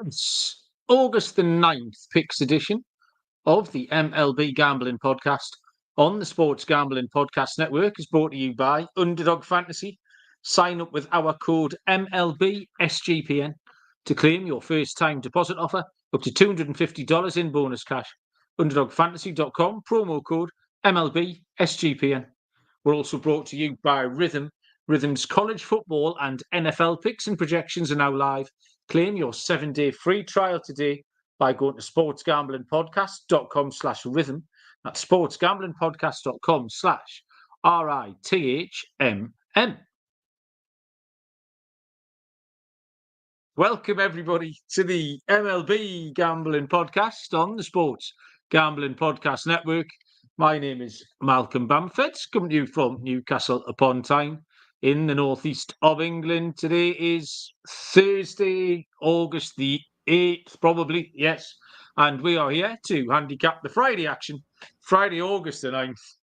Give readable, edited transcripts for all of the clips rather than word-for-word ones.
It's August the 9th, picks edition of the MLB Gambling Podcast on the Sports Gambling Podcast Network is brought to you by Underdog Fantasy. Sign up with our code MLB SGPN to claim your first time deposit offer up to $250 in bonus cash. UnderdogFantasy.com, promo code MLB SGPN. We're also brought to you by Rhythm. Rhythm's college football and NFL picks and projections are now live. Claim your 7-day free trial today by going to sportsgamblingpodcast.com/rhythm. That's sportsgamblingpodcast.com/RITHMM. Welcome, everybody, to the MLB Gambling Podcast on the Sports Gambling Podcast Network. My name is Malcolm Bamford, coming to you from Newcastle upon Tyne in the northeast of England. Today is Thursday, August the 8th, probably, yes. And we are here to handicap the Friday action, Friday, August the 9th.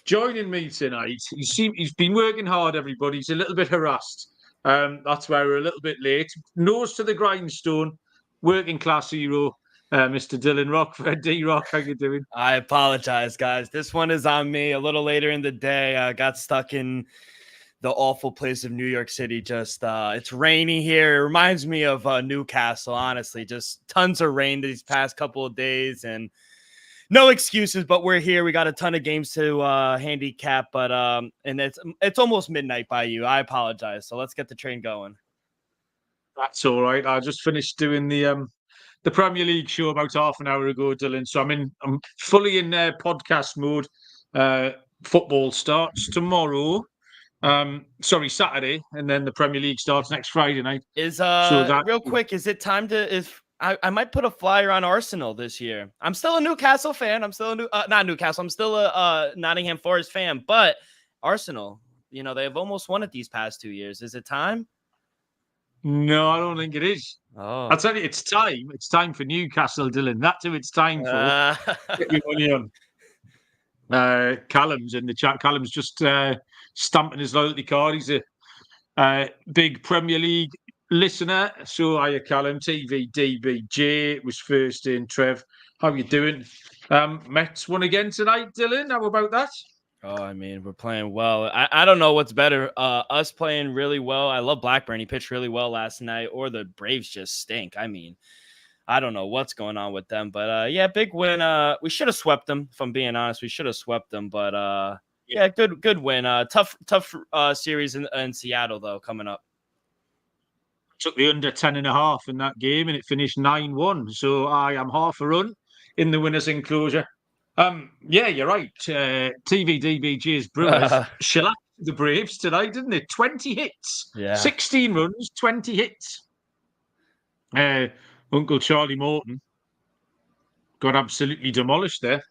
Joining me tonight, he's been working hard, everybody. He's a little bit harassed. That's why we're a little bit late. Nose to the grindstone, working class hero, Mr. Dylan Rockford. D-Rock, how you doing? I apologize, guys. This one is on me. A little later in the day, I got stuck in the awful place of New York City. Just it's rainy here. It reminds me of Newcastle, honestly. Just tons of rain these past couple of days, and no excuses. But we're here. We got a ton of games to handicap, but and it's almost midnight by you. I apologize. So let's get the train going. That's all right. I just finished doing the Premier League show about half an hour ago, Dylan. So I'm fully in podcast mode. Football starts tomorrow. Saturday, and then the Premier League starts next Friday night. Real quick, is it time to I might put a flyer on Arsenal this year. I'm still a Newcastle fan. I'm still not Newcastle. I'm still a Nottingham Forest fan, but Arsenal, they've almost won it these past 2 years. Is it time? No, I don't think it is. Oh, I'll tell you, it's time. It's time for Newcastle, Dylan. That's who it's time for. Get your money on. Callum's in the chat. Callum's just stamping his loyalty card. He's a big Premier League listener. So hiya, Callum. TVDBJ was first in. Trev, how you doing? Mets won again tonight, Dylan. How about that? Oh, I mean, we're playing well. I don't know what's better, us playing really well. I love Blackburn. He pitched really well last night, or the Braves just stink. I mean, I don't know what's going on with them, but yeah, big win. We should have swept them, if I'm being honest. We should have swept them, but yeah, good win. Tough series in Seattle, though, coming up. Took the under 10.5 in that game, and it finished 9-1. So I am half a run in the winner's enclosure. Yeah, you're right. TVDBG's Brewers shellacked the Braves tonight, didn't they? 20 hits, 16 runs, 20 hits. Uncle Charlie Morton got absolutely demolished there.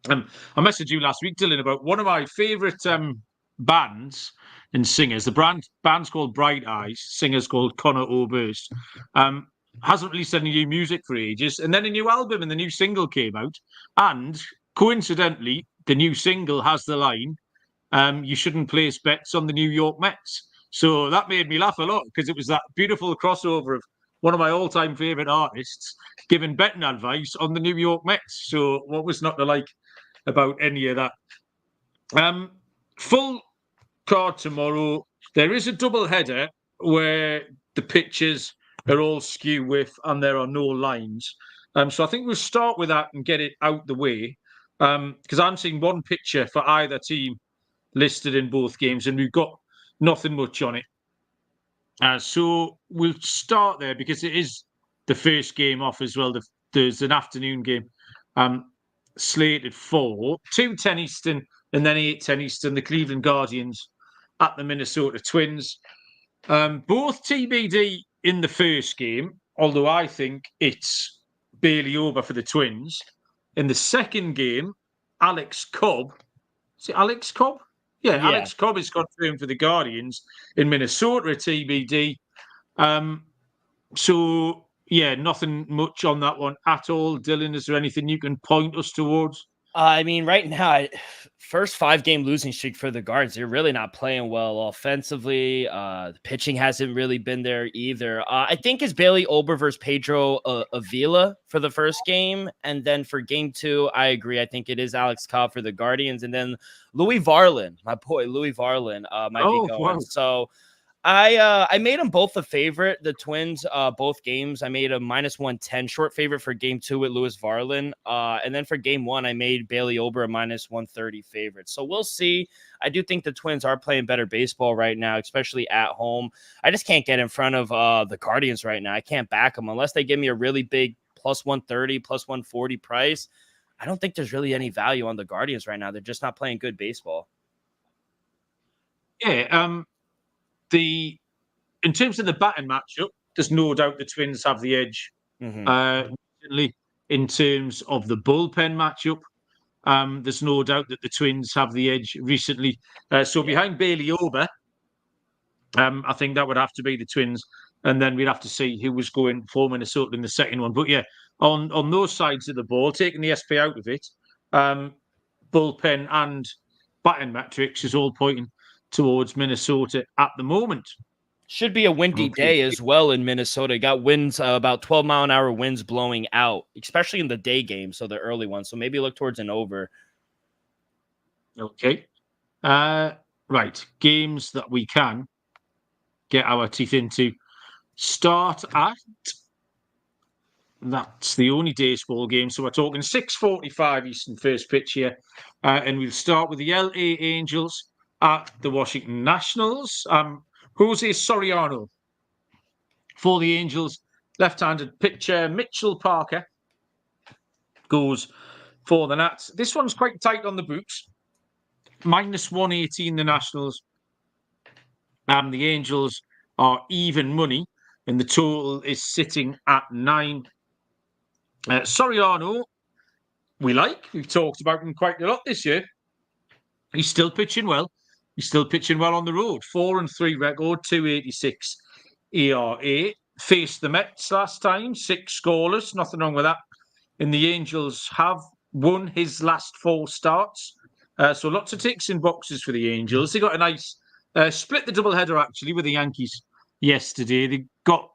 I messaged you last week, Dylan, about one of my favourite bands and singers. The band's called Bright Eyes, singer's called Conor Oberst. Hasn't released any new music for ages. And then a new album and the new single came out. And coincidentally, the new single has the line, you shouldn't place bets on the New York Mets. So that made me laugh a lot because it was that beautiful crossover of one of my all-time favourite artists giving betting advice on the New York Mets. So what was not to like about any of that? Full card tomorrow. There is a double header where the pitches are all skew with and there are no lines. So I think we'll start with that and get it out the way. Because I'm seeing one picture for either team listed in both games, and we've got nothing much on it. So we'll start there because it is the first game off as well. There's an afternoon game slated for 2:10 Eastern and then 8:10 Eastern. The Cleveland Guardians at the Minnesota Twins. Both TBD in the first game, although I think it's barely over for the Twins. In the second game, Alex Cobb. Is it Alex Cobb? Yeah, Alex Cobb is confirmed for the Guardians in Minnesota at TBD. So, yeah, nothing much on that one at all. Dylan, is there anything you can point us towards? I mean, right now, first 5-game losing streak for the Guards. They're really not playing well offensively. The pitching hasn't really been there either. I think it's Bailey Ober versus Pedro Avila for the first game. And then for game 2, I agree. I think it is Alex Cobb for the Guardians. And then Louis Varlin, my boy, Louis Varlin might be going. Wow. So I made them both a favorite. The Twins, both games, I made a -110 short favorite for game 2 with Louis Varlin. And then for game 1, I made Bailey Ober a -130 favorite. So we'll see. I do think the Twins are playing better baseball right now, especially at home. I just can't get in front of the Guardians right now. I can't back them unless they give me a really big +130, +140 price. I don't think there's really any value on the Guardians right now. They're just not playing good baseball. Yeah, in terms of the batting matchup, there's no doubt the Twins have the edge. Recently, in terms of the bullpen matchup, there's no doubt that the Twins have the edge recently. So behind Bailey Ober, I think that would have to be the Twins, and then we'd have to see who was going for Minnesota in the second one. But yeah, on those sides of the ball, taking the SP out of it, bullpen and batting metrics is all pointing towards Minnesota at the moment. Should be a windy day as well in Minnesota. Got winds, about 12-mile-an-hour winds blowing out, especially in the day game, so the early ones. So maybe look towards an over. Okay. Right. Games that we can get our teeth into. Start at... That's the only day's ball game. So we're talking 6:45 Eastern first pitch here. And we'll start with the LA Angels at the Washington Nationals. Jose Soriano for the Angels. Left-handed pitcher Mitchell Parker goes for the Nats. This one's quite tight on the books. -118 the Nationals. The Angels are even money, and the total is sitting at 9. Soriano, we've talked about him quite a lot this year. He's still pitching well. He's still pitching well on the road. 4-3 record, 286 ERA. Faced the Mets last time, 6 scoreless. Nothing wrong with that. And the Angels have won his last 4 starts. So lots of ticks in boxes for the Angels. They got a nice split the doubleheader actually with the Yankees yesterday. They got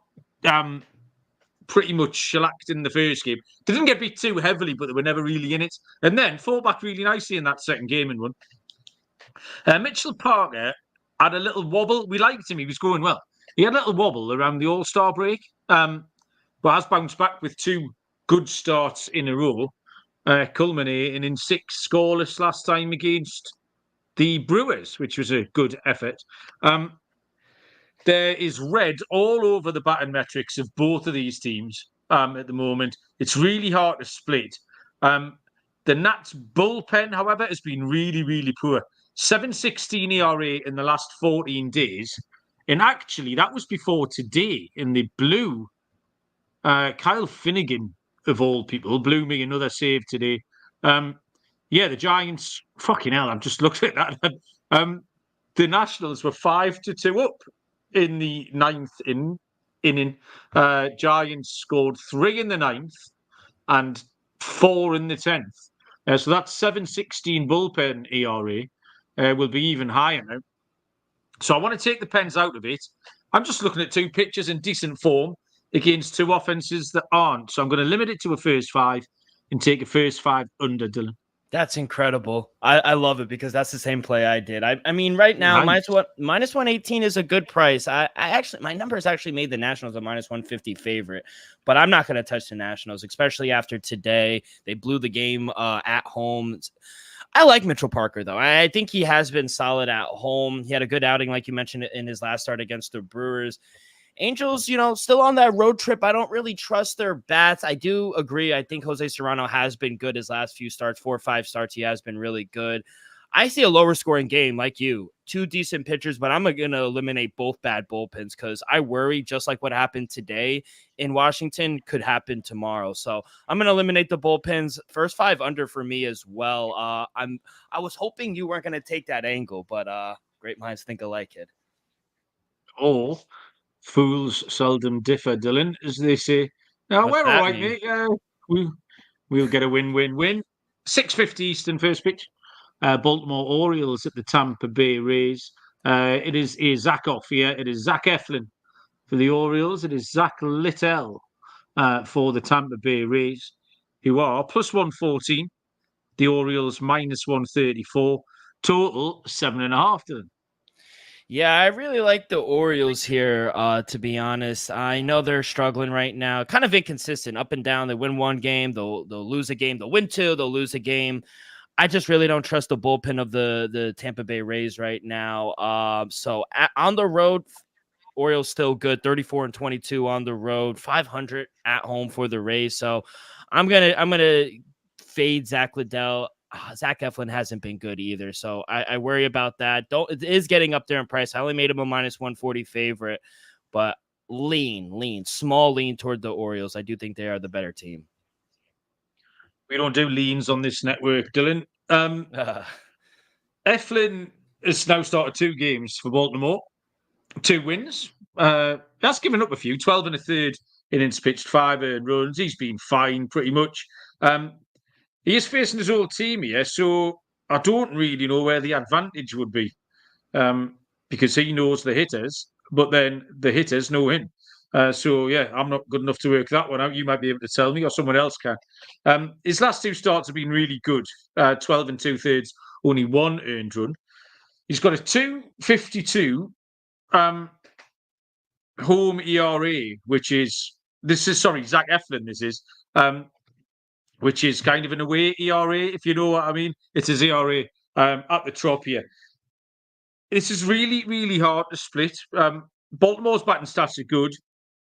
pretty much shellacked in the first game. They didn't get beat too heavily, but they were never really in it. And then fought back really nicely in that second game and won. Mitchell Parker had a little wobble. We liked him. He was going well. He had a little wobble around the All-Star break, but has bounced back with 2 good starts in a row, culminating in 6 scoreless last time against the Brewers, which was a good effort. There is red all over the batting metrics of both of these teams at the moment. It's really hard to split. The Nats bullpen, however, has been really, really poor. 7.16 ERA in the last 14 days. And actually, that was before today in the blue. Kyle Finnegan, of all people, blew me another save today. Yeah, the Giants, fucking hell, I've just looked at that. The Nationals were 5-2 up in the 9th inning. Giants scored 3 in the 9th and 4 in the 10th. So that's 7.16 bullpen ERA. Will be even higher now. So I want to take the pens out of it. I'm just looking at 2 pitchers in decent form against 2 offenses that aren't. So I'm going to limit it to a first 5 and take a first 5 under, Dylan. That's incredible. I love it because that's the same play I did. I mean, right now, Nice. -118 is a good price. I actually, my numbers actually made the Nationals a -150 favorite, but I'm not going to touch the Nationals, especially after today. They blew the game at home. I like Mitchell Parker, though. I think he has been solid at home. He had a good outing, like you mentioned, in his last start against the Brewers. Angels, still on that road trip. I don't really trust their bats. I do agree. I think Jose Serrano has been good his last few starts, 4 or 5 starts. He has been really good. I see a lower scoring game like you. 2 decent pitchers, but I'm going to eliminate both bad bullpens because I worry just like what happened today in Washington could happen tomorrow. So I'm going to eliminate the bullpens. First 5 under for me as well. I was hoping you weren't going to take that angle, but great minds think alike, kid. Oh, fools seldom differ, Dylan, as they say. Now, we're all right, mate. We'll get a win-win-win. 6:50 Eastern first pitch. Baltimore Orioles at the Tampa Bay Rays. It is a Zach off here. It is Zach Eflin for the Orioles. It is Zach Littell for the Tampa Bay Rays, who are plus 114. The Orioles minus 134. Total 7.5 to them. Yeah, I really like the Orioles here, to be honest. I know they're struggling right now, kind of inconsistent, up and down. They win one game, they'll lose a game, they'll win two, they'll lose a game. I just really don't trust the bullpen of the Tampa Bay Rays right now. On the road, Orioles still good, 34-22 on the road, 500 at home for the Rays. So I'm gonna fade Zach Liddell. Zach Eflin hasn't been good either, so I worry about that. It is getting up there in price. I only made him a minus 140 favorite, but small lean toward the Orioles. I do think they are the better team. We don't do leans on this network, Dylan. Eflin has now started 2 games for Baltimore, 2 wins. That's given up a few, 12 and a third innings pitched, 5 earned runs. He's been fine pretty much. He is facing his old team here, so I don't really know where the advantage would be, because he knows the hitters, but then the hitters know him. So, yeah, I'm not good enough to work that one out. You might be able to tell me, or someone else can. His last 2 starts have been really good, 12 and 2/3, only 1 earned run. He's got a 2.52 home ERA, which is Zach Eflin, which is kind of an away ERA, if you know what I mean. It's his ERA at the top here. This is really, really hard to split. Baltimore's batting stats are good,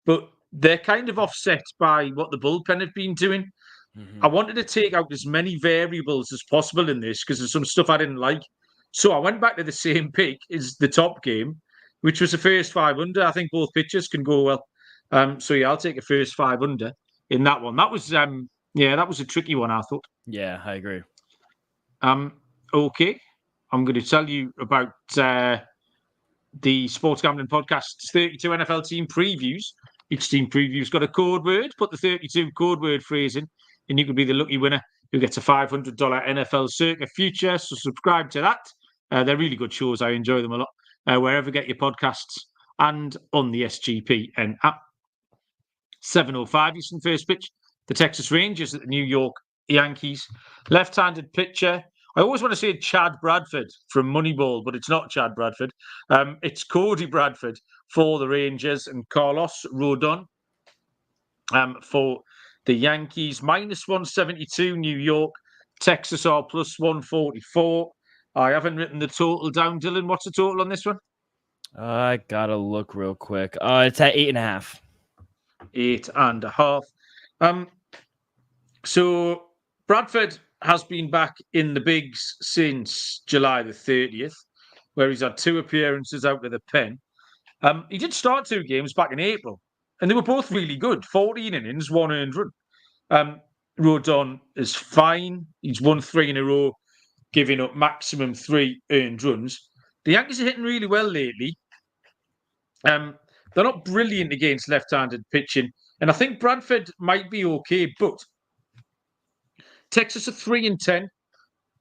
but they're kind of offset by what the bullpen have been doing. Mm-hmm. I wanted to take out as many variables as possible in this because there's some stuff I didn't like. So I went back to the same pick as the top game, which was the first 5 under. I think both pitchers can go well. I'll take a first 5 under in that one. That was that was a tricky one, I thought. Yeah, I agree. Okay. I'm going to tell you about the Sports Gambling Podcast's 32 NFL team previews. Each team preview's got a code word. Put the 32 code word phrase in, and you could be the lucky winner who gets a $500 NFL Circa future. So subscribe to that. They're really good shows. I enjoy them a lot. Wherever you get your podcasts and on the SGPN app. 7:05 Eastern first pitch. The Texas Rangers at the New York Yankees. Left-handed pitcher. I always want to say Chad Bradford from Moneyball, but it's not Chad Bradford. It's Cody Bradford for the Rangers and Carlos Rodon for the Yankees. Minus 172 New York. Texas are plus 144. I haven't written the total down, Dylan. What's the total on this one? I gotta look real quick. It's at 8.5. 8.5. So Bradford has been back in the bigs since July the 30th, where he's had 2 appearances out of the pen. He did start 2 games back in April, and they were both really good. 14 innings, 1 earned run. Rodon is fine. He's won 3 in a row, giving up maximum 3 earned runs. The Yankees are hitting really well lately. They're not brilliant against left-handed pitching, and I think Bradford might be okay, but Texas are 3-10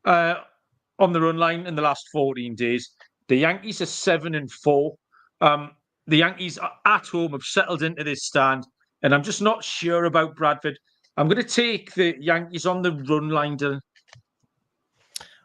on the run line in the last 14 days. The Yankees are 7-4. The Yankees are at home, have settled into this stand, and I'm just not sure about Bradford. I'm going to take the Yankees on the run line, Dylan.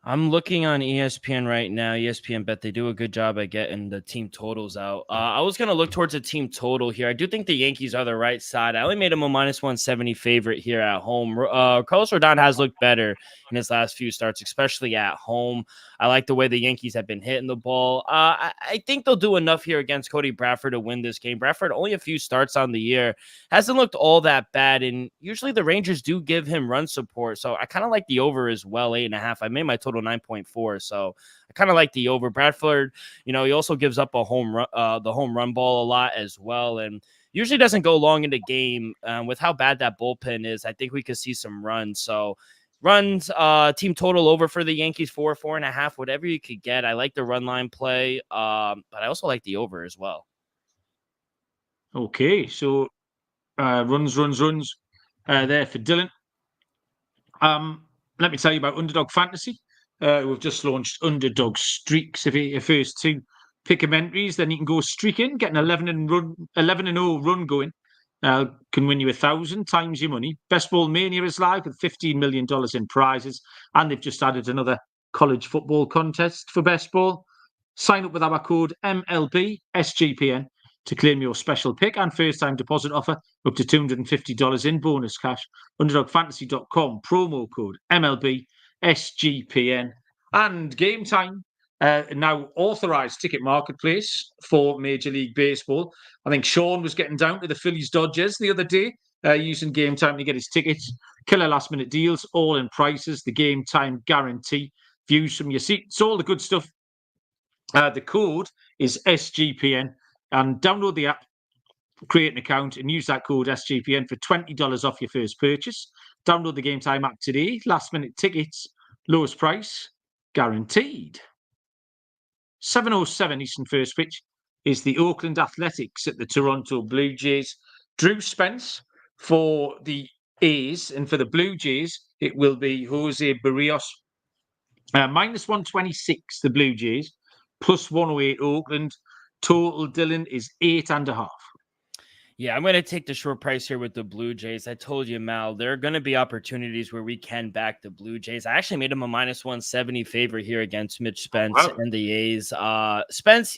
I'm looking on ESPN right now. ESPN bet they do a good job at getting the team totals out. I was going to look towards a team total here. I do think the Yankees are the right side. I only made them a minus 170 favorite here at home. Carlos Rodon has looked better in his last few starts, especially at home. I like the way the Yankees have been hitting the ball. I think they'll do enough here against Cody Bradford to win this game. Bradford, only a few starts on the year, hasn't looked all that bad, and usually the Rangers do give him run support, so I kind of like the over as well, 8.5. I made my total 9.4, so I kind of like the over. Bradford, he also gives up the home run ball a lot as well, and usually doesn't go long in the game. With how bad that bullpen is, I think we could see some runs. So runs, team total over for the Yankees, 4.5, whatever you could get. I like the run line play, but I also like the over as well. Okay, so runs there for Dylan. Let me tell you about Underdog Fantasy. We've just launched Underdog Streaks. If your first 2 pick 'em entries, then you can go streaking, get an 11-0 run going. Can win you 1,000 times your money. Best Ball Mania is live with $15 million in prizes, and they've just added another college football contest for Best Ball. Sign up with our code MLB SGPN to claim your special pick and first-time deposit offer up to $250 in bonus cash. UnderdogFantasy.com, promo code MLB SGPN. And Game Time, now authorised ticket marketplace for Major League Baseball. I think Sean was getting down to the Phillies Dodgers the other day, using Game Time to get his tickets. Killer last-minute deals, all in prices, the Game Time guarantee, views from your seats, all the good stuff. The code is SGPN, and download the app, create an account, and use that code SGPN for $20 off your first purchase. Download the Game Time app today. Last-minute tickets, lowest price, guaranteed. 7:07 Eastern first pitch is the Oakland Athletics at the Toronto Blue Jays. Drew Spence for the A's, and for the Blue Jays, it will be Jose Barrios. -126, the Blue Jays, +108 Oakland. Total, Dylan, is 8.5. Yeah, I'm going to take the short price here with the Blue Jays. I told you, Mal, there are going to be opportunities where we can back the Blue Jays. I actually made him a -170 favorite here against Mitch Spence and the A's. Spence,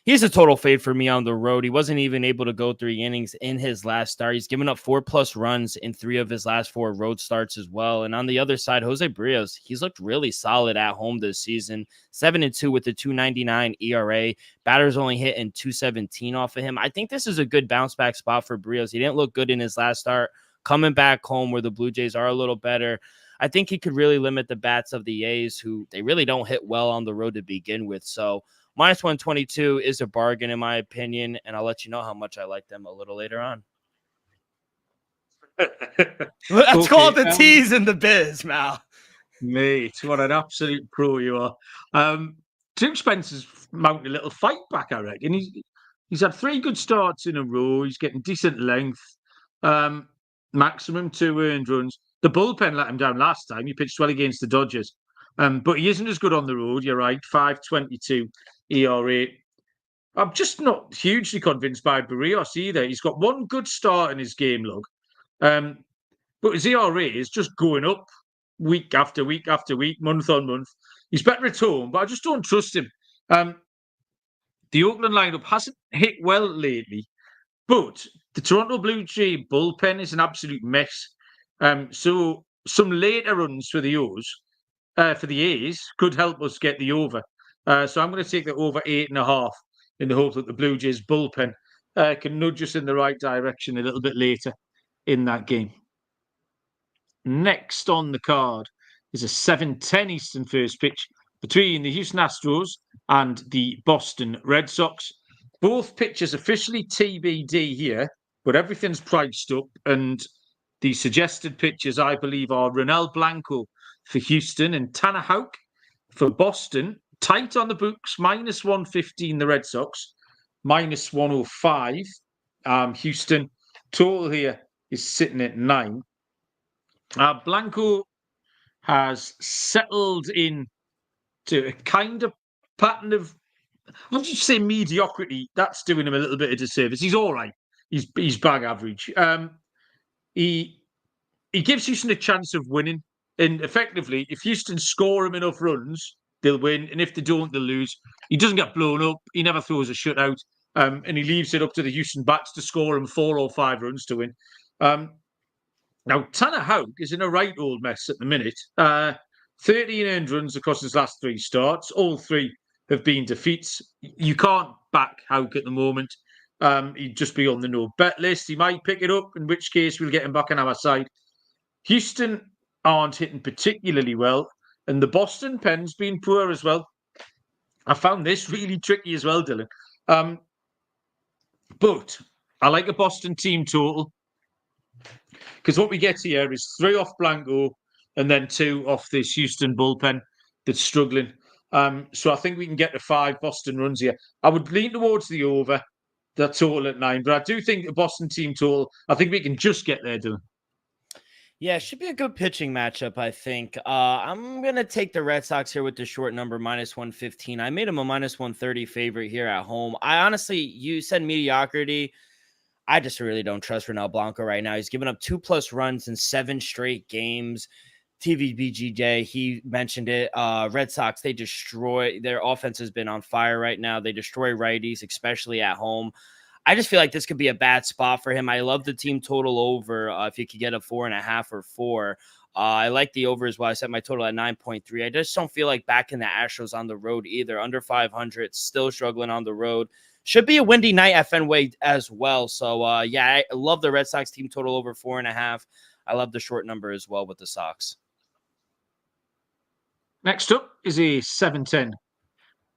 he's a total fade for me on the road. He wasn't even able to go 3 innings in his last start. He's given up 4+ runs in 3 of his last 4 road starts as well. And on the other side, Jose Barrios, he's looked really solid at home this season. 7-2 with a 2.99 ERA. Batters only hitting 217 off of him. I think this is a good bounce back spot for Barrios. He didn't look good in his last start. Coming back home where the Blue Jays are a little better, I think he could really limit the bats of the A's, who they really don't hit well on the road to begin with. So -122 is a bargain, in my opinion, and I'll let you know how much I like them a little later on. Let's call it the tease in the biz, Mal. Mate, what an absolute pro you are. Drew Spencer's mounted a little fight back, I reckon. He's had 3 good starts in a row. He's getting decent length. Maximum 2 earned runs. The bullpen let him down last time. He pitched well against the Dodgers. But he isn't as good on the road, you're right. 5.22 ERA. I'm just not hugely convinced by Barrios either. He's got 1 good start in his game log. But his ERA is just going up week after week after week, month on month. He's better at home, but I just don't trust him. The Oakland lineup hasn't hit well lately, but the Toronto Blue Jay bullpen is an absolute mess. So some later runs for the A's could help us get the over. So I'm going to take the over 8.5 in the hope that the Blue Jays bullpen can nudge us in the right direction a little bit later in that game. Next on the card is a 7:10 Eastern first pitch between the Houston Astros and the Boston Red Sox. Both pitches officially TBD here, but everything's priced up, and the suggested pitches, I believe, are Ronel Blanco for Houston and Tanner Houck for Boston. Tight on the books, -115 the Red Sox, -105 Houston. Total here is sitting at 9. Blanco has settled in to a kind of pattern of, I'll just say, mediocrity. That's doing him a little bit of disservice. He's all right. He's bang average. He gives Houston a chance of winning. And effectively, if Houston score him enough runs, they'll win. And if they don't, they'll lose. He doesn't get blown up. He never throws a shutout. And he leaves it up to the Houston bats to score him 4 or 5 runs to win. Now, Tanner Houck is in a right old mess at the minute. 13 earned runs across his last 3 starts. All 3 have been defeats. You can't back Houck at the moment. He'd just be on the no-bet list. He might pick it up, in which case we'll get him back on our side. Houston aren't hitting particularly well, and the Boston pen's been poor as well. I found this really tricky as well, Dylan. But I like a Boston team total, because what we get here is 3 off Blanco and then 2 off this Houston bullpen that's struggling. So I think we can get to 5 Boston runs here. I would lean towards the over, that total at 9, but I do think the Boston team total, I think we can just get there, Dylan. Yeah, it should be a good pitching matchup, I think. I'm going to take the Red Sox here with the short number, -115. I made them a -130 favorite here at home. I honestly, you said mediocrity. I just really don't trust Ronel Blanco right now. He's given up 2+ runs in 7 straight games. TVBGJ, he mentioned it. Red Sox, they destroy, their offense has been on fire right now. They destroy righties, especially at home. I just feel like this could be a bad spot for him. I love the team total over. If you could get a 4.5 or 4, I like the over as well. I set my total at 9.3. I just don't feel like backing the Astros on the road either. Under 500, still struggling on the road. Should be a windy night at Fenway as well. So, yeah, I love the Red Sox team total over 4.5. I love the short number as well with the Sox. Next up is a 7:10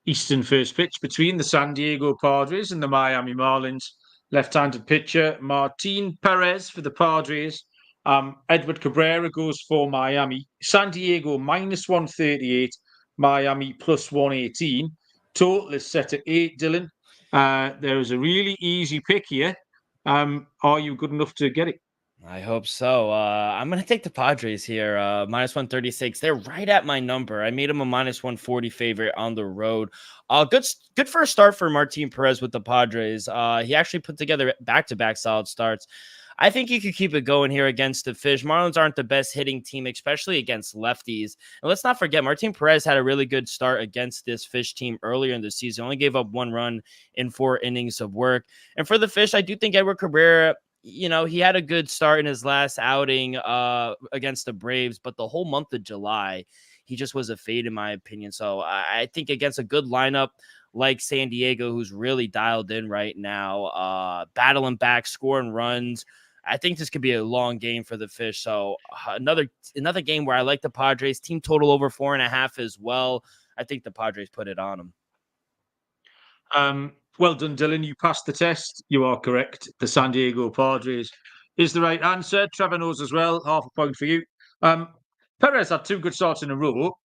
Eastern first pitch between the San Diego Padres and the Miami Marlins. Left-handed pitcher Martin Perez for the Padres. Edward Cabrera goes for Miami. San Diego -138, Miami +118. Total is set at 8, Dylan. There is a really easy pick here. Are you good enough to get it? I hope so. I'm going to take the Padres here, -136. They're right at my number. I made them a -140 favorite on the road. Good first start for Martin Perez with the Padres. He actually put together back-to-back solid starts. I think he could keep it going here against the Fish. Marlins aren't the best hitting team, especially against lefties. And let's not forget, Martin Perez had a really good start against this Fish team earlier in the season. Only gave up 1 run in 4 innings of work. And for the Fish, I do think Edward Cabrera, he had a good start in his last outing against the Braves, but the whole month of July, he just was a fade in my opinion. So I think against a good lineup like San Diego, who's really dialed in right now, battling back, scoring runs, I think this could be a long game for the Fish. So another game where I like the Padres. Team total over 4.5 as well. I think the Padres put it on them. Well done, Dylan. You passed the test. You are correct. The San Diego Padres is the right answer. Trevor knows as well. Half a point for you. Perez had 2 good starts in a row,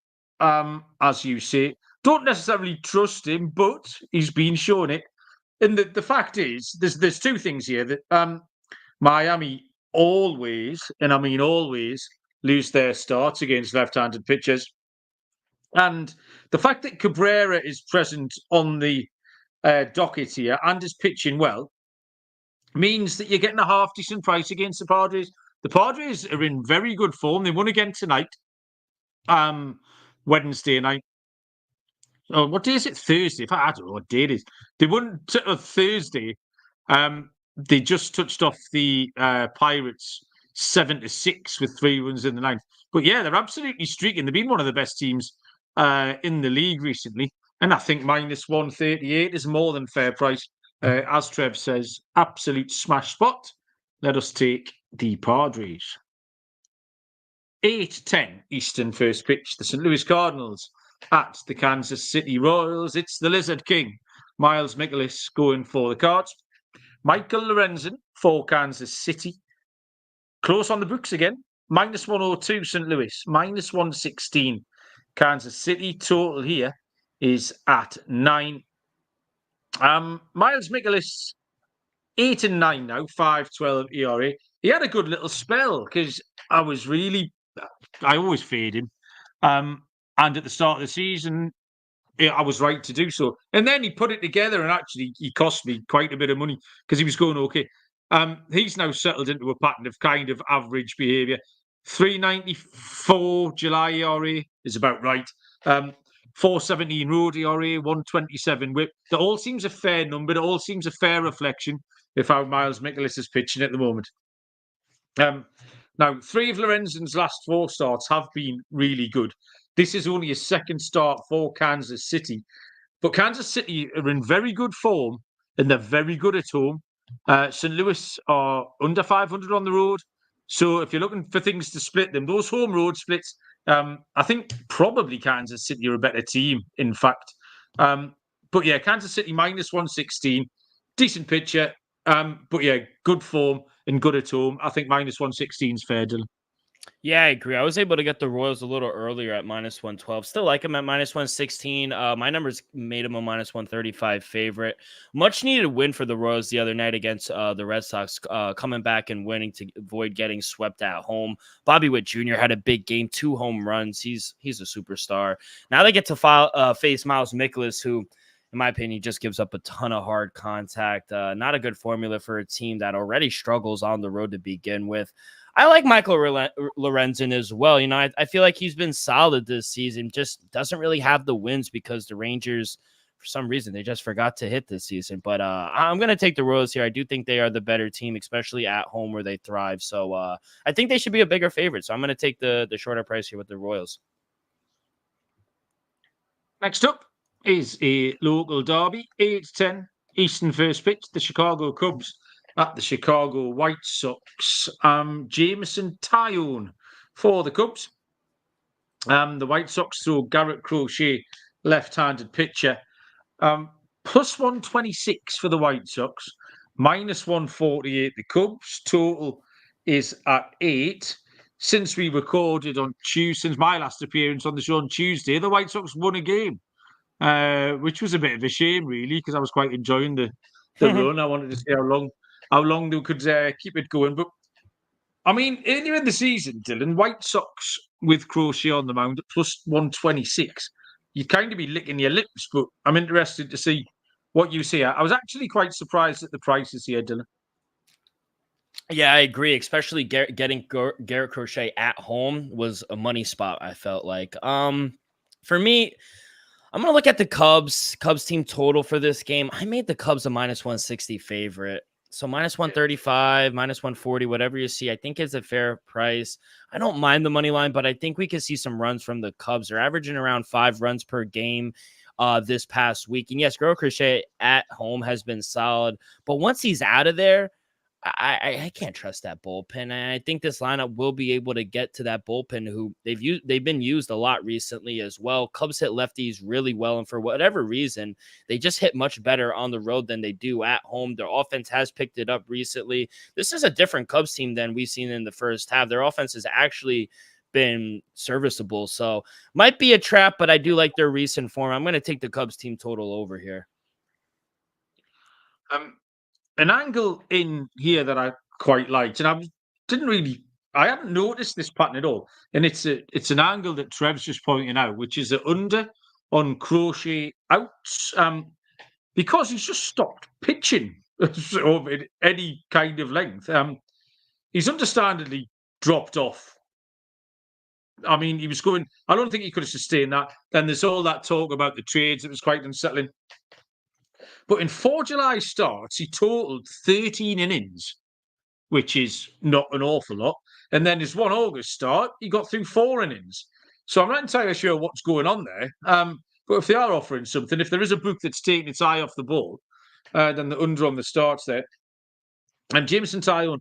as you say. Don't necessarily trust him, but he's been shown it. And the fact is, there's 2 things here that Miami always, and I mean always, lose their starts against left-handed pitchers. And the fact that Cabrera is present on the docket here and is pitching well means that you're getting a half-decent price against the Padres. The Padres are in very good form. They won again tonight, Wednesday night. Oh, what day is it? Thursday. I don't know what day it is. They won Thursday. They just touched off the Pirates 7-6 with 3 runs in the 9th. But yeah, they're absolutely streaking. They've been one of the best teams in the league recently. And I think -138 is more than fair price. As Trev says, absolute smash spot. Let us take the Padres. 8:10 Eastern first pitch. The St. Louis Cardinals at the Kansas City Royals. It's the Lizard King, Miles Mikolas, going for the Cards. Michael Lorenzen for Kansas City. Close on the books again. -102 St. Louis, -116 Kansas City. Total here is at 9. Miles Mikolas, 8-9 now, 5.12 ERA. He had a good little spell because I always fade him. And at the start of the season, I was right to do so. And then he put it together, and actually he cost me quite a bit of money because he was going okay. He's now settled into a pattern of kind of average behaviour. 3.94 July ERA is about right. 4.17 road ERA, 1.27 whip. That all seems a fair number. It all seems a fair reflection of how Miles Mikolas is pitching at the moment. Now, 3 of Lorenzen's last 4 starts have been really good. This is only his 2nd start for Kansas City. But Kansas City are in very good form, and they're very good at home. St. Louis are under 500 on the road. So if you're looking for things to split them, those home road splits, I think probably Kansas City are a better team, in fact. But yeah, Kansas City -116. Decent pitcher. But yeah, good form and good at home. I think -116 is fair, Dylan. Yeah, I agree. I was able to get the Royals a little earlier at -112. Still like them at -116. My numbers made them a -135 favorite. Much needed win for the Royals the other night against the Red Sox, coming back and winning to avoid getting swept at home. Bobby Witt Jr. had a big game, 2 home runs. He's a superstar. Now they get to face Miles Mikolas, who, in my opinion, just gives up a ton of hard contact. Not a good formula for a team that already struggles on the road to begin with. I like Michael Lorenzen as well. I feel like he's been solid this season, just doesn't really have the wins because the Rangers, for some reason, they just forgot to hit this season. But I'm going to take the Royals here. I do think they are the better team, especially at home where they thrive. So I think they should be a bigger favorite. So I'm going to take the shorter price here with the Royals. Next up is a local derby, 8:10 Eastern first pitch, the Chicago Cubs at the Chicago White Sox. Jameson Taillon for the Cubs. The White Sox throw Garrett Crochet, left-handed pitcher. Plus 126 for the White Sox, minus 148 the Cubs. Total is at 8. Since we recorded on Tuesday, since my last appearance on the show on Tuesday, the White Sox won a game, which was a bit of a shame, really, because I was quite enjoying the run. I wanted to see how long they could keep it going. But I mean, earlier in the season, Dylan, White Sox with Crochet on the mound at plus 126, you'd kind of be licking your lips. But I'm interested to see what you see. I was actually quite surprised at the prices here, Dylan. Yeah, I agree. Especially getting Garrett Crochet at home was a money spot, I felt like. For me, I'm going to look at the Cubs team total for this game. I made the Cubs a minus 160 favorite. So minus 135, minus 140, whatever you see, I think is a fair price. I don't mind the money line, but I think we could see some runs from the Cubs. They're averaging around 5 runs per game this past week. And yes, Garrett Crochet at home has been solid. But once he's out of there, I can't trust that bullpen. And I think this lineup will be able to get to that bullpen who they've been used a lot recently as well. Cubs hit lefties really well, and for whatever reason, they just hit much better on the road than they do at home. Their offense has picked it up recently. This is a different Cubs team than we've seen in the first half. Their offense has actually been serviceable, so might be a trap, but I do like their recent form. I'm going to take the Cubs team total over here. An angle in here that I quite liked, and I hadn't noticed this pattern at all. And it's an angle that Trev's just pointing out, which is the under on Crochet outs, because he's just stopped pitching over any kind of length. He's understandably dropped off. I mean, he was going. I don't think he could have sustained that. Then there's all that talk about the trades. It was quite unsettling. But in 4 July starts, he totaled 13 innings, which is not an awful lot. And then his 1 August start, he got through 4 innings. So I'm not entirely sure what's going on there. But if they are offering something, if there is a book that's taking its eye off the ball, then the under on the starts there. And Jameson Taillon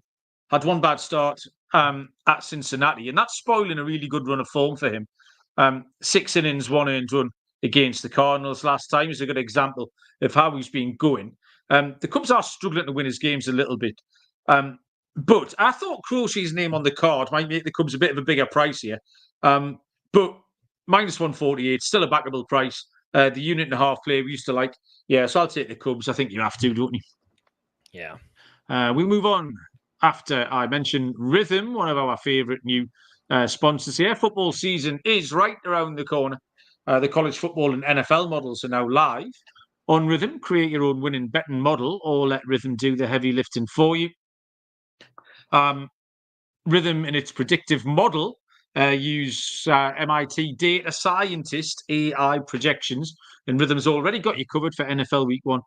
had 1 bad start at Cincinnati, and that's spoiling a really good run of form for him. 6 innings, 1 earned run against the Cardinals last time is a good example of how he's been going. The Cubs are struggling to win his games a little bit. But I thought Crochet's name on the card might make the Cubs a bit of a bigger price here. But minus 148, still a backable price. The unit and a half play we used to like. Yeah, so I'll take the Cubs. I think you have to, don't you? Yeah. We move on after I mentioned Rhythm, one of our favourite new sponsors here. Football season is right around the corner. The college football and NFL models are now live on Rhythm. Create your own winning betting model or let Rhythm do the heavy lifting for you. Rhythm in its predictive model use MIT data scientist AI projections, and Rhythm's already got you covered for NFL Week 1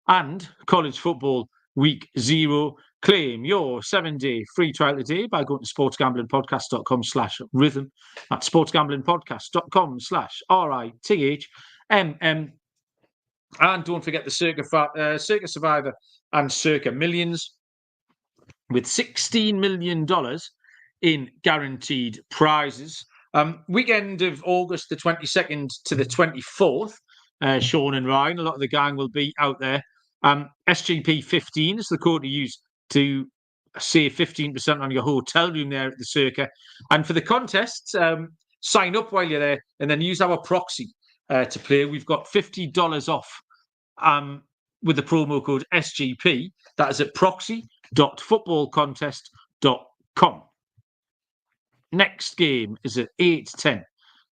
and college football Week 0. Claim your 7-day free trial today by going to sportsgamblingpodcast.com/rhythm. That's sportsgamblingpodcast.com/RITHMM. And don't forget the Circa Survivor and Circa Millions with $16 million in guaranteed prizes. Weekend of August the 22nd to the 24th. Sean and Ryan, a lot of the gang will be out there. SGP 15 is the code to use to save 15% on your hotel room there at the Circa. And for the contests, sign up while you're there and then use our proxy to play. We've got $50 off with the promo code SGP. That is at proxy.footballcontest.com. Next game is at 8:10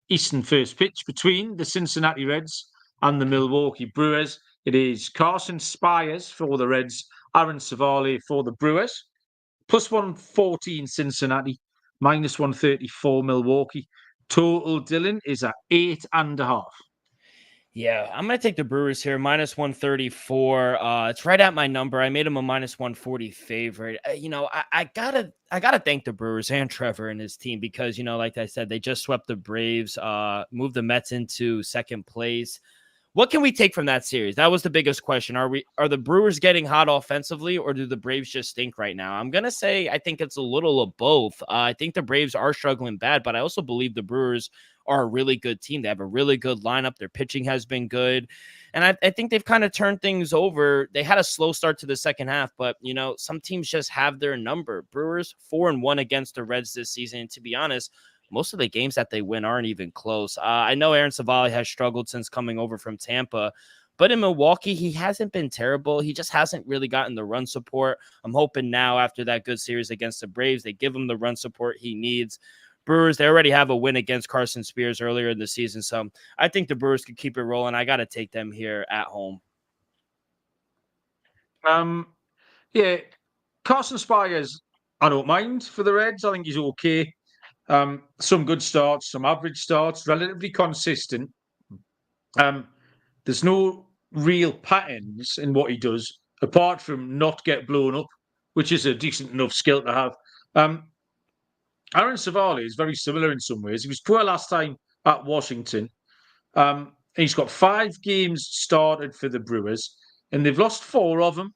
Eastern first pitch between the Cincinnati Reds and the Milwaukee Brewers. It is Carson Spires for the Reds, Aaron Savale for the Brewers. Plus 114 Cincinnati, minus 134 Milwaukee. Total, Dylan, is at 8.5. Yeah, I'm going to take the Brewers here, minus 134. It's right at my number. I made him a minus 140 favorite. I gotta thank the Brewers and Trevor and his team because, like I said, they just swept the Braves, moved the Mets into second place. What can we take from that series? That was the biggest question. Are the Brewers getting hot offensively, or do the Braves just stink right now? I'm going to say I think it's a little of both. I think the Braves are struggling bad, but I also believe the Brewers are a really good team. They have a really good lineup. Their pitching has been good. And I think they've kind of turned things over. They had a slow start to the second half, but, some teams just have their number. Brewers 4-1 against the Reds this season. And to be honest, most of the games that they win aren't even close. I know Aaron Savale has struggled since coming over from Tampa, but in Milwaukee, he hasn't been terrible. He just hasn't really gotten the run support. I'm hoping now after that good series against the Braves, they give him the run support he needs. Brewers, they already have a win against Carson Spears earlier in the season, so I think the Brewers could keep it rolling. I got to take them here at home. Yeah, Carson Spires, I don't mind for the Reds. I think he's okay. Some good starts, some average starts, relatively consistent. There's no real patterns in what he does, apart from not get blown up, which is a decent enough skill to have. Aaron Savale is very similar in some ways. He was poor last time at Washington. He's got 5 games started for the Brewers, and they've lost 4 of them.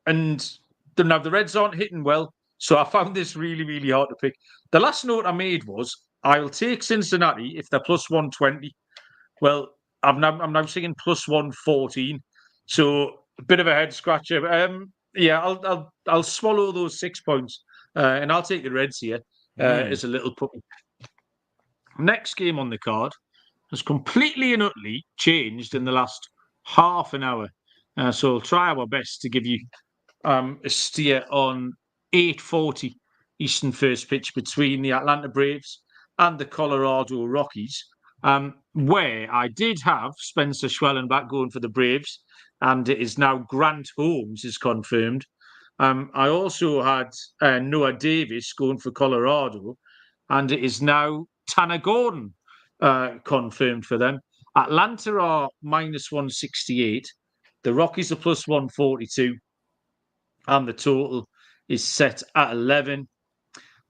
And now the Reds aren't hitting well, so I found this really, really hard to pick. The last note I made was, I'll take Cincinnati if they're plus 120. Well, I'm now seeing plus 114, so a bit of a head scratcher. I'll swallow those 6 points, and I'll take the Reds here as a little puppy. Next game on the card has completely and utterly changed in the last half an hour, so we'll try our best to give you a steer on 8:40 Eastern first pitch between the Atlanta Braves and the Colorado Rockies, where I did have Spencer Schwellenbach going for the Braves, and it is now Grant Holmes is confirmed. I also had Noah Davis going for Colorado, and it is now Tanner Gordon confirmed for them. Atlanta are minus 168. The Rockies are plus 142. And the total is set at 11.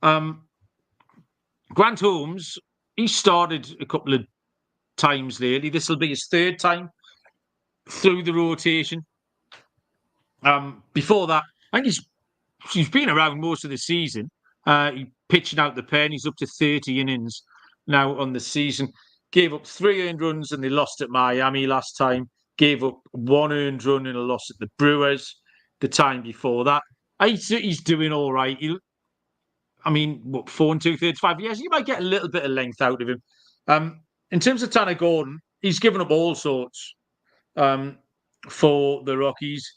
Grant Holmes, he started a couple of times lately. This will be his 3rd time through the rotation. Before that, I think he's been around most of the season. He pitching out the pen. He's up to 30 innings now on the season. Gave up 3 earned runs and they lost at Miami last time. Gave up 1 earned run and a loss at the Brewers the time before that. He's doing all right. 4 2/3, 5 years. You might get a little bit of length out of him. In terms of Tanner Gordon, he's given up all sorts for the Rockies.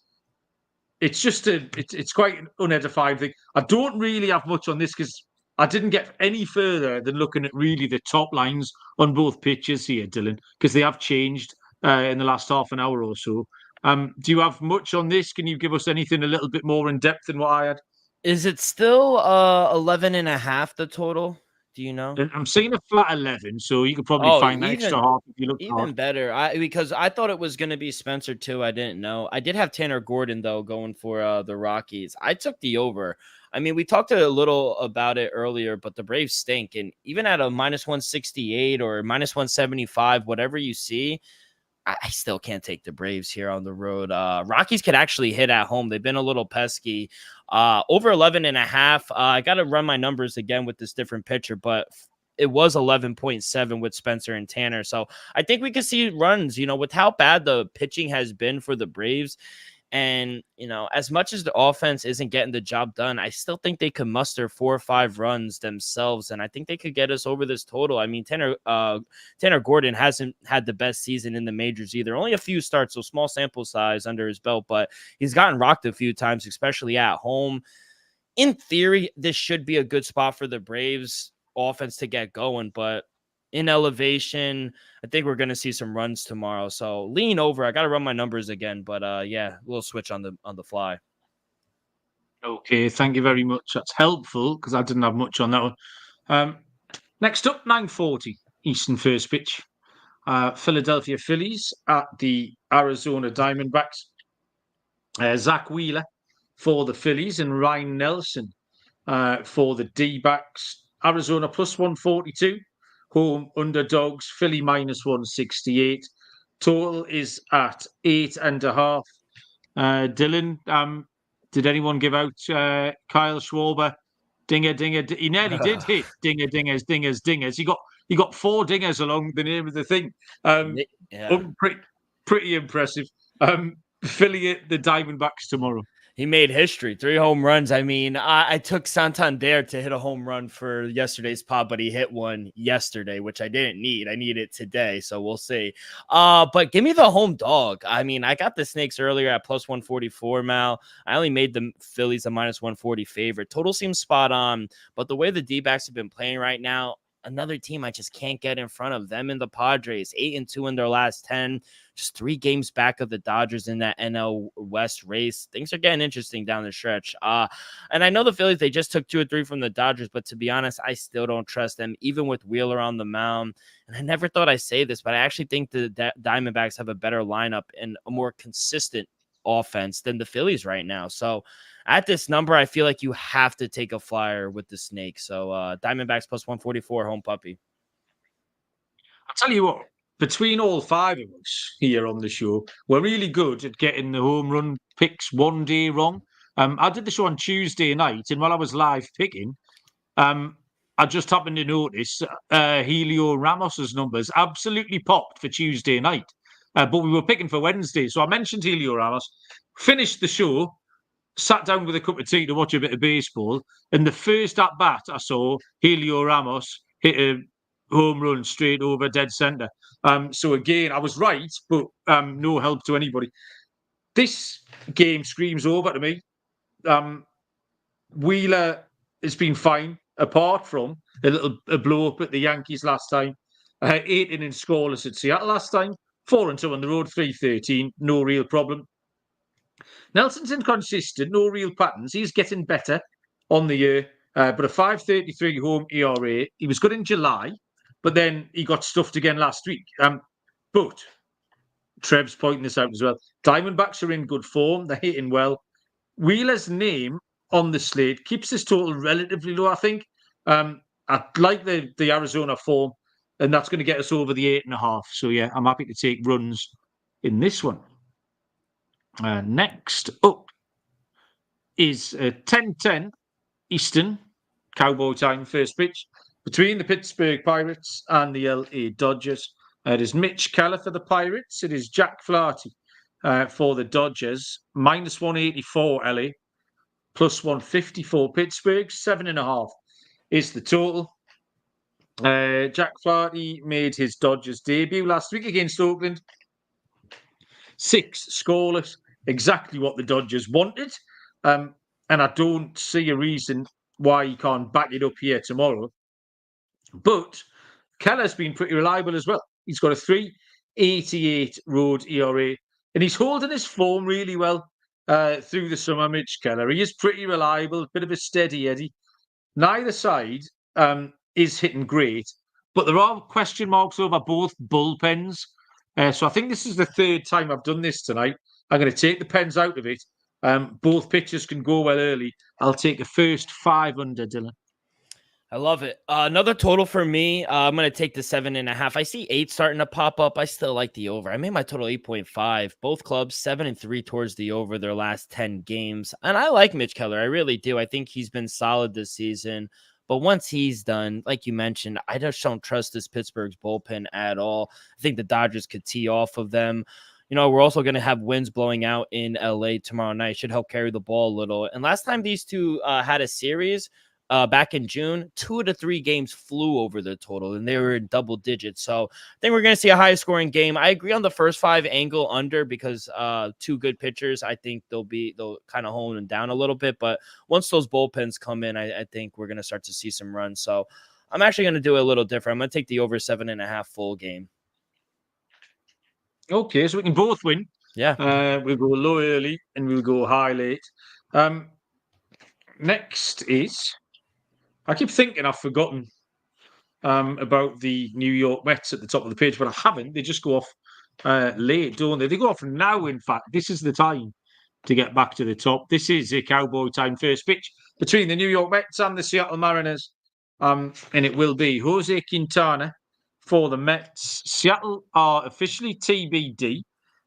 It's just it's quite an unedifying thing. I don't really have much on this because I didn't get any further than looking at really the top lines on both pitches here, Dylan, because they have changed in the last half an hour or so. Do you have much on this? Can you give us anything a little bit more in depth than what I had? Is it still 11.5 the total? Do you know? I'm seeing a flat 11, so you could probably find that extra half if you look even hard. better. Because I thought it was going to be Spencer too. I didn't know. I did have Tanner Gordon though going for the Rockies. I took the over. We talked a little about it earlier, but the Braves stink, and even at a minus 168 or minus 175, whatever you see, I still can't take the Braves here on the road. Rockies could actually hit at home. They've been a little pesky. Over 11.5. I got to run my numbers again with this different pitcher, but it was 11.7 with Spencer and Tanner. So I think we could see runs, with how bad the pitching has been for the Braves. And, as much as the offense isn't getting the job done, I still think they could muster 4 or 5 runs themselves. And I think they could get us over this total. I mean, Tanner Gordon hasn't had the best season in the majors either. Only a few starts, so small sample size under his belt, but he's gotten rocked a few times, especially at home. In theory, this should be a good spot for the Braves offense to get going, but in elevation, I think we're going to see some runs tomorrow. So lean over. I got to run my numbers again, but we'll switch on the fly. Okay, thank you very much. That's helpful because I didn't have much on that one. Next up, 9:40 Eastern first pitch. Philadelphia Phillies at the Arizona Diamondbacks. Zach Wheeler for the Phillies and Ryan Nelson for the D-backs. Arizona plus 142. Home underdogs. Philly minus 168. Total is at 8.5. Dylan, did anyone give out Kyle Schwarber? Dinger. He nearly did hit dingers. He got 4 dingers along the name of the thing. Pretty impressive. Philly the Diamondbacks tomorrow. He made history, 3 home runs. I mean, I took Santander to hit a home run for yesterday's pod, but he hit one yesterday, which I didn't need. I need it today, so we'll see. But give me the home dog. I mean, I got the Snakes earlier at plus 144, Mal. I only made the Phillies a minus 140 favorite. Total seems spot on, but the way the D-backs have been playing right now, another team I just can't get in front of them and the Padres, 8-2 in their last 10, just 3 games back of the Dodgers in that NL West race. Things are getting interesting down the stretch. And I know the Phillies, they just took 2 or 3 from the Dodgers, but to be honest, I still don't trust them, even with Wheeler on the mound. And I never thought I'd say this, but I actually think the Diamondbacks have a better lineup and a more consistent offense than the Phillies right now. So at this number, I feel like you have to take a flyer with the Snakes. So Diamondbacks plus 144, home puppy. I'll tell you what, between all 5 of us here on the show, we're really good at getting the home run picks one day wrong. I did the show on Tuesday night, and while I was live picking, I just happened to notice Helio Ramos's numbers absolutely popped for Tuesday night. But we were picking for Wednesday. So I mentioned Helio Ramos, finished the show, sat down with a cup of tea to watch a bit of baseball. And the first at bat I saw, Helio Ramos hit a home run straight over dead centre. So again, I was right, but no help to anybody. This game screams over to me. Wheeler has been fine, apart from a blow up at the Yankees last time. 8 innings scoreless at Seattle last time. 4-2 on the road, 3-13, no real problem. Nelson's inconsistent, no real patterns. He's getting better on the year, but a 5.33 home ERA. He was good in July, but then he got stuffed again last week. But Trev's pointing this out as well. Diamondbacks are in good form. They're hitting well. Wheeler's name on the slate keeps this total relatively low, I think. I like the Arizona form, and that's going to get us over the 8.5. So, yeah, I'm happy to take runs in this one. Next up is 10:10 Eastern, Cowboy time, first pitch, between the Pittsburgh Pirates and the LA Dodgers. It is Mitch Keller for the Pirates. It is Jack Flaherty for the Dodgers. Minus 184 LA, plus 154 Pittsburgh. 7.5 is the total. Jack Flaherty made his Dodgers debut last week against Oakland. 6 scoreless, exactly what the Dodgers wanted. And I don't see a reason why he can't back it up here tomorrow. But Keller's been pretty reliable as well. He's got a 3.88 road ERA, and he's holding his form really well through the summer, Mitch Keller. He is pretty reliable, bit of a steady Eddie. Neither side is hitting great, but there are question marks over both bullpens. So I think this is the 3rd time I've done this tonight. I'm going to take the pens out of it. Both pitchers can go well early. I'll take a first 5 under, Dylan. I love it. Another total for me. I'm going to take the 7.5. I see 8 starting to pop up. I still like the over. I made my total 8.5. Both clubs 7-3 towards the over their last 10 games. And I like Mitch Keller. I really do. I think he's been solid this season. But once he's done, like you mentioned, I just don't trust this Pittsburgh's bullpen at all. I think the Dodgers could tee off of them. we're also going to have winds blowing out in LA tomorrow night. Should help carry the ball a little. And last time these two had a series, back in June, 2 of the 3 games flew over the total, and they were in double digits. So I think we're going to see a high scoring game. I agree on the first 5 angle under because 2 good pitchers. I think they'll kind of hone them down a little bit. But once those bullpens come in, I think we're going to start to see some runs. So I'm actually going to do it a little different. I'm going to take the over 7.5 full game. Okay, so we can both win. Yeah. We'll go low early and we'll go high late. Next is, I keep thinking I've forgotten about the New York Mets at the top of the page, but I haven't. They just go off late, don't they? They go off now, in fact. This is the time to get back to the top. This is a cowboy time first pitch between the New York Mets and the Seattle Mariners. And it will be Jose Quintana for the Mets. Seattle are officially TBD,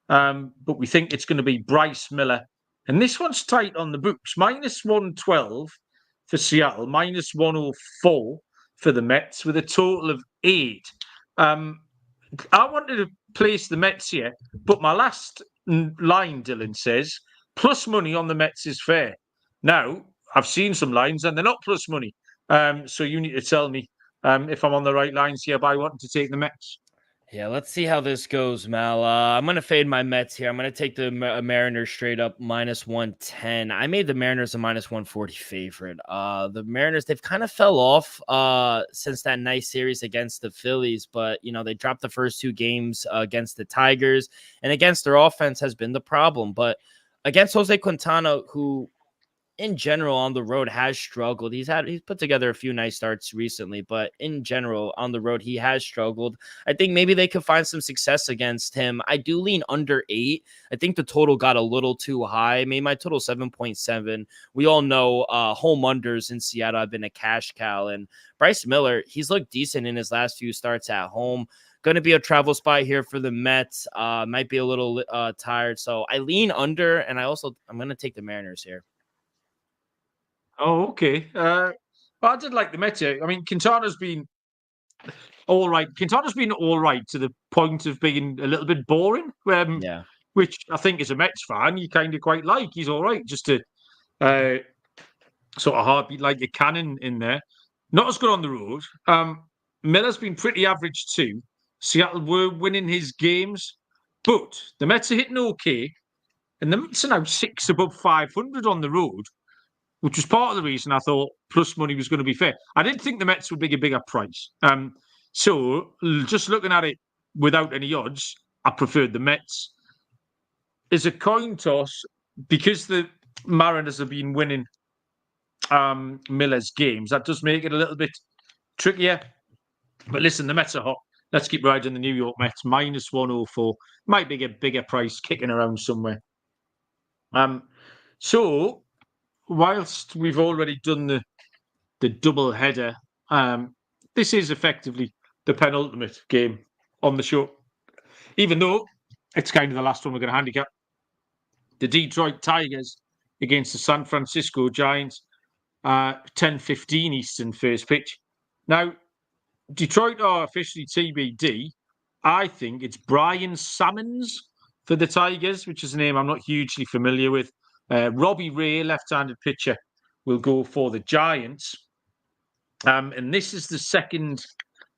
but we think it's going to be Bryce Miller. And this one's tight on the books. -112 for Seattle, -104 for the Mets, with a total of 8. I wanted to place the Mets here, but my last line, Dylan, says plus money on the Mets is fair. Now, I've seen some lines and they're not plus money. So you need to tell me if I'm on the right lines here by wanting to take the Mets. Yeah, let's see how this goes, Mal. I'm going to fade my Mets here. I'm going to take the Mariners straight up -110. I made the Mariners a -140 favorite. The Mariners, they've kind of fell off since that nice series against the Phillies, but, they dropped the first 2 games against the Tigers, and against their offense has been the problem. But against Jose Quintana, who in general on the road has struggled. He's put together a few nice starts recently, but in general on the road, he has struggled. I think maybe they could find some success against him. I do lean under 8. I think the total got a little too high. I made my total 7.7. We all know home unders in Seattle have been a cash cow, and Bryce Miller, he's looked decent in his last few starts at home. Going to be a travel spot here for the Mets. Might be a little tired. So I lean under, and I'm going to take the Mariners here. Oh, okay. I did like the Mets here. I mean, Quintana's been all right. Quintana's been all right to the point of being a little bit boring. Yeah. Which I think as a Mets fan, you kind of quite like. He's all right, just to sort of heartbeat like a cannon in there. Not as good on the road. Miller's been pretty average too. Seattle were winning his games, but the Mets are hitting okay, and the Mets are now 6 above 500 on the road, which was part of the reason I thought plus money was going to be fair. I didn't think the Mets would be a bigger price. So just looking at it without any odds, I preferred the Mets. As a coin toss, because the Mariners have been winning Miller's games, that does make it a little bit trickier. But listen, the Mets are hot. Let's keep riding the New York Mets. -104. Might be a bigger price kicking around somewhere. So whilst we've already done the double header, this is effectively the penultimate game on the show, even though it's kind of the last one we're going to handicap. The Detroit Tigers against the San Francisco Giants, 10:15 Eastern first pitch. Now, Detroit are officially TBD. I think it's Brian Salmons for the Tigers, which is a name I'm not hugely familiar with. Robbie Ray, left-handed pitcher, will go for the Giants. And this is the second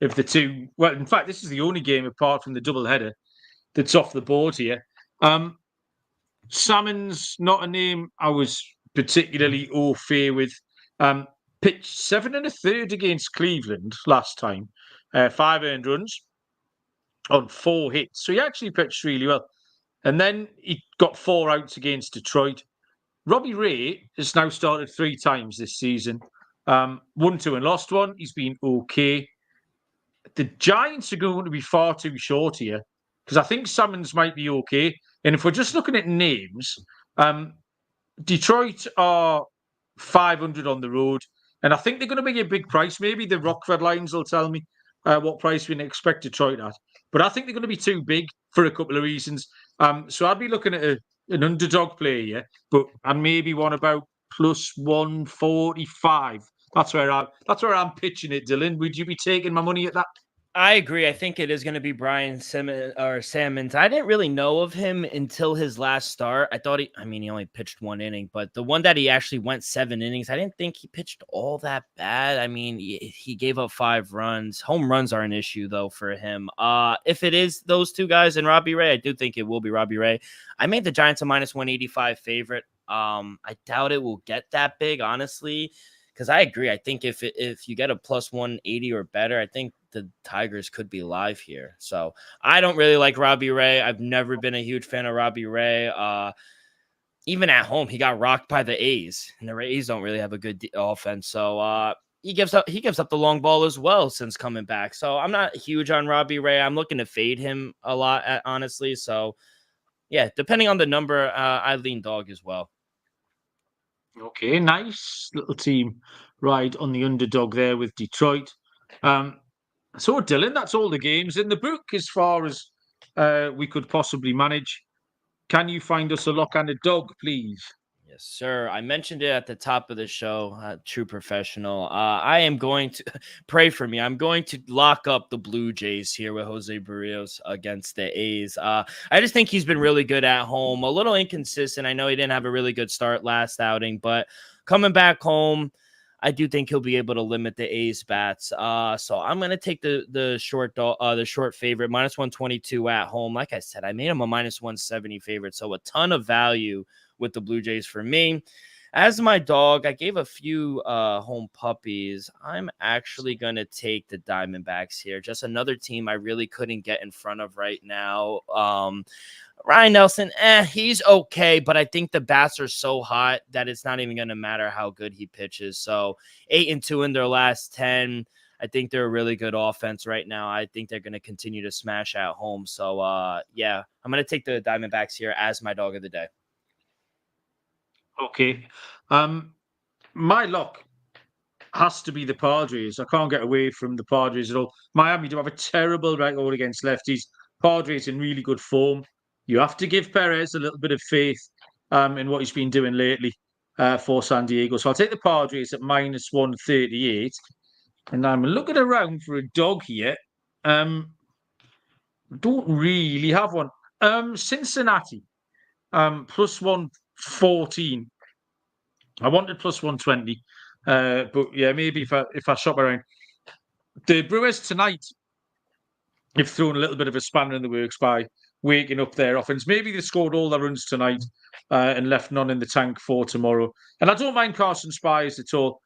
of the 2. Well, in fact, this is the only game apart from the doubleheader that's off the board here. Salmons, not a name I was particularly au fait with. Pitched 7 1/3 against Cleveland last time. 5 earned runs on 4 hits. So he actually pitched really well. And then he got 4 outs against Detroit. Robbie Ray has now started 3 times this season. Won 2 and lost 1. He's been okay. The Giants are going to be far too short here because I think Salmons might be okay. And if we're just looking at names, Detroit are 500 on the road. And I think they're going to be a big price. Maybe the Rockford lines will tell me what price we can expect Detroit at. But I think they're going to be too big for a couple of reasons. So I'd be looking at an underdog play here, and maybe one about +145. That's where I'm pitching it, Dylan. Would you be taking my money at that? I agree. I think it is going to be Brian Simmons. I didn't really know of him until his last start. I thought he only pitched 1 inning, but the one that he actually went 7 innings, I didn't think he pitched all that bad. I mean, he gave up 5 runs. Home runs are an issue though for him. If it is those two guys and Robbie Ray, I do think it will be Robbie Ray. I made the Giants a -185 favorite. I doubt it will get that big, honestly. Because I agree. I think if you get a +180 or better, I think the Tigers could be live here. So I don't really like Robbie Ray. I've never been a huge fan of Robbie Ray. Even at home, he got rocked by the A's, and the A's don't really have a good offense. So he gives up the long ball as well since coming back. So I'm not huge on Robbie Ray. I'm looking to fade him a lot, honestly. So yeah, depending on the number, I lean dog as well. Okay, nice little team ride on the underdog there with Detroit. So, Dylan, that's all the games in the book as far as we could possibly manage. Can you find us a lock and a dog, please? Yes, sir. I mentioned it at the top of the show. True professional. I am going to pray for me. I'm going to lock up the Blue Jays here with Jose Barrios against the A's. I just think he's been really good at home. A little inconsistent. I know he didn't have a really good start last outing, but coming back home, I do think he'll be able to limit the A's bats. So I'm going to take the short favorite -122 at home. Like I said, I made him a -170 favorite, so a ton of value with the Blue Jays for me. As my dog, I gave a few home puppies. I'm actually going to take the Diamondbacks here. Just another team I really couldn't get in front of right now. Ryan Nelson, he's okay, but I think the bats are so hot that it's not even going to matter how good he pitches. So 8-2 in their last 10. I think they're a really good offense right now. I think they're going to continue to smash at home. So, yeah, I'm going to take the Diamondbacks here as my dog of the day. Okay. My lock has to be the Padres. I can't get away from the Padres at all. Miami do have a terrible record against lefties. Padres in really good form. You have to give Perez a little bit of faith in what he's been doing lately for San Diego. So I'll take the Padres at -138. And I'm looking around for a dog here. Don't really have one. Cincinnati, +114. I wanted +120. But yeah, maybe if I shop around. The Brewers tonight have thrown a little bit of a spanner in the works by waking up their offense. Maybe they scored all their runs tonight and left none in the tank for tomorrow. And I don't mind Carson Spies at all.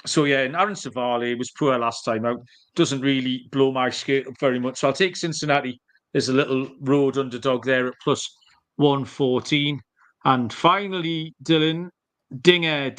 So yeah, and Aaron Savale was poor last time out. Doesn't really blow my skirt up very much. So I'll take Cincinnati as a little road underdog there at +114. And finally, Dylan, dingers.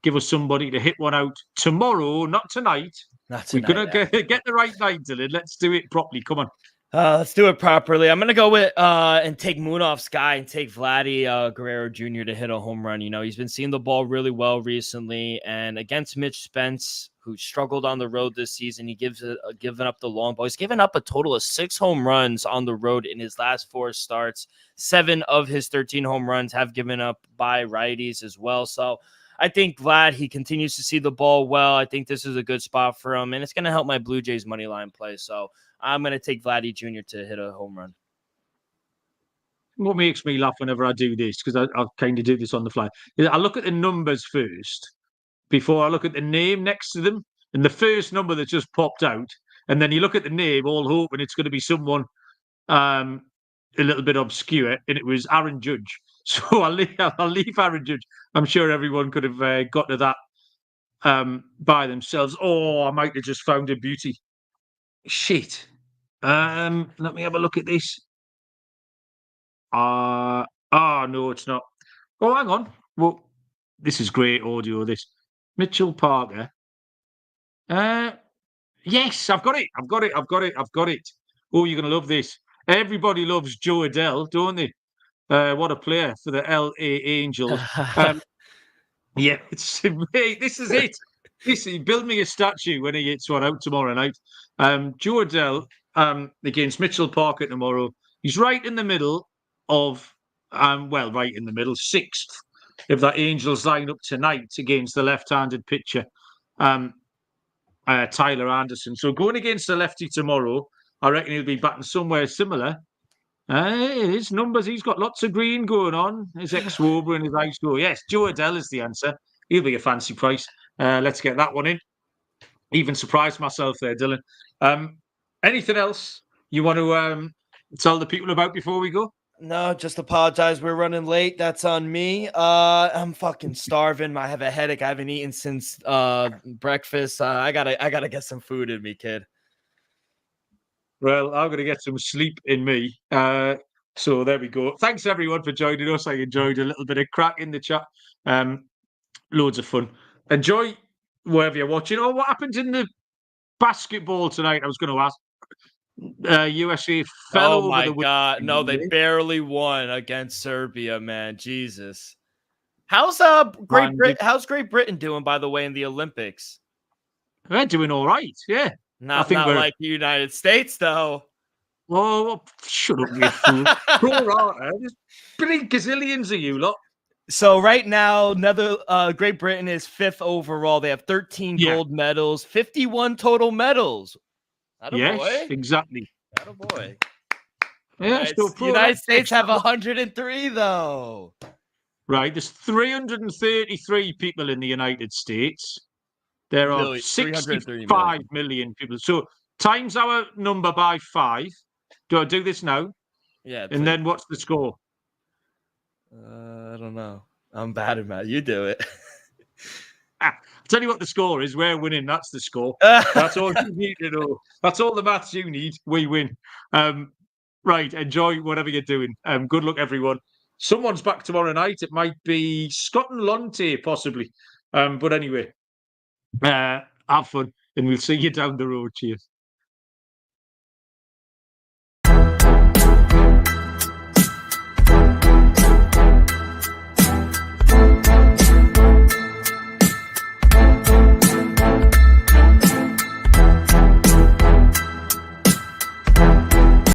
Give us somebody to hit one out tomorrow, not tonight. Not We're tonight. going to get the right night, Dylan. Let's do it properly. Come on. Let's do it properly. I'm gonna go with and take Munaf's guy and take Vladdy Guerrero Jr. to hit a home run. You know, he's been seeing the ball really well recently, and against Mitch Spence, who struggled on the road this season, he given up the long ball. He's given up a total of 6 home runs on the road in his last 4 starts. 7 of his 13 home runs have given up by righties as well. So I think Vlad, he continues to see the ball well. I think this is a good spot for him, and it's going to help my Blue Jays money line play. So I'm going to take Vladdy Jr. to hit a home run. What makes me laugh whenever I do this, because I kind of do this on the fly, is I look at the numbers first before I look at the name next to them. And the first number that just popped out, and then you look at the name, all hoping it's going to be someone a little bit obscure, and it was Aaron Judge. So I'll leave Aaron Judge. I'm sure everyone could have got to that by themselves. Oh, I might have just found a beauty. Shit. Let me have a look at this. No, it's not. Oh, hang on. Well, this is great audio, this. Mitchell Parker. Yes, I've got it. Oh, you're going to love this. Everybody loves Joe Adele, don't they? What a player for the LA Angels. Yeah, mate, this is it. Build me a statue when he hits one out tomorrow night. Joe Adele against Mitchell Parker tomorrow. He's right in the middle of, right in the middle, 6th of that Angels lineup tonight against the left-handed pitcher. Tyler Anderson. So going against the lefty tomorrow, I reckon he'll be batting somewhere similar. His numbers, he's got lots of green going on. His ex-Swober and his ice score. Yes, Joe Adele is the answer. He'll be a fancy price. Let's get that one in. Even surprised myself there, Dylan. Anything else you want to tell the people about before we go? No, just apologize. We're running late. That's on me. I'm fucking starving. I have a headache. I haven't eaten since breakfast. I gotta get some food in me, kid. Well, I'm going to get some sleep in me. So there we go. Thanks everyone for joining us. I enjoyed a little bit of crack in the chat. Loads of fun. Enjoy wherever you're watching. Oh, what happened in the basketball tonight? I was going to ask. USA fell over my the God. No, they barely won against Serbia, man. Jesus. How's Great Britain doing, by the way, in the Olympics? They're doing all right, yeah. Not like the United States, though. Oh, shut up, you fool. There's pretty gazillions of you lot. So right now, Great Britain is 5th overall. They have 13 gold medals, 51 total medals. Yes, exactly. Attaboy. Yeah, United States have 103, though. Right, there's 333 people in the United States. There are 65 million people. So times our number by 5. Do I do this now? Yeah. And then what's the score? I don't know. I'm bad at math. You do it. I'll tell you what the score is. We're winning. That's the score. That's all you need to know. That's all the maths you need. We win. Right. Enjoy whatever you're doing. Good luck, everyone. Someone's back tomorrow night. It might be Scott and Lonte, possibly. But anyway, have fun, and we'll see you down the road. Cheers.